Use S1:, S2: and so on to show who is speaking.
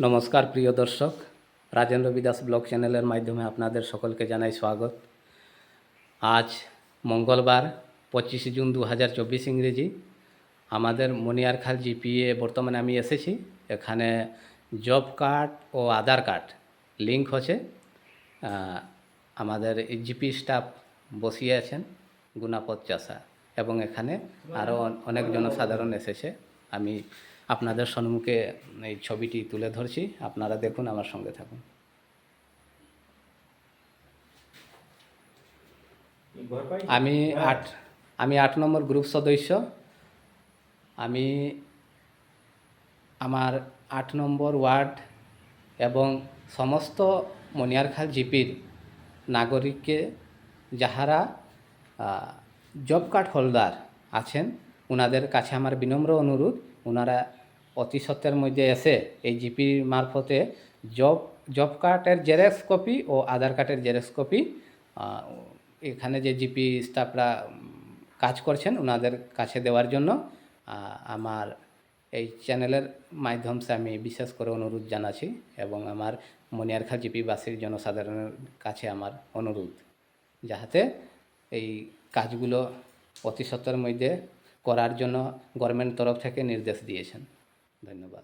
S1: নমস্কার প্রিয় দর্শক, রাজেন্দ্র বিদাস ব্লগ চ্যানেলের মাধ্যমে আপনাদের সকলকে জানাই স্বাগত। আজ মঙ্গলবার 25 জুন 2024 ইংরেজি। আমাদের মনিয়ারখাল জিপিএ বর্তমানে আমি এসেছি। এখানে জব কার্ড ও আধার কার্ড লিঙ্ক হচ্ছে। আমাদের জিপি স্টাফ বসিয়ে আছেন, গুণাপদ চাষা, এবং এখানে আরও অনেক জনসাধারণ এসেছে। আমি আপনাদের সম্মুখে এই ছবিটি তুলে ধরছি, আপনারা দেখুন, আমার সঙ্গে থাকুন। আমি 8 নম্বর গ্রুপ সদস্য। আমি আমার 8 নম্বর ওয়ার্ড এবং সমস্ত মনিয়ারখাল জিপির নাগরিককে, যাহারা জব কার্ড হোল্ডার আছেন, ওনাদের কাছে আমার বিনম্র অনুরোধ, ওনারা অতি সত্ত্বের মধ্যে এসে এই জিপির মারফতে জব কার্ডের জেরক্স কপি ও আধার কার্ডের জেরক্স কপি এখানে যে জিপি স্টাফরা কাজ করছেন ওনাদের কাছে দেওয়ার জন্য আমার এই চ্যানেলের মাধ্যমে আমি বিশেষ করে অনুরোধ জানাচ্ছি। এবং আমার মনিয়ারখাল জিপিবাসীর জনসাধারণের কাছে আমার অনুরোধ, যাহাতে এই কাজগুলো অতি সত্ত্বের মধ্যে করার জন্য গভর্নমেন্ট তরফ থেকে নির্দেশ দিয়েছেন। ধন্যবাদ।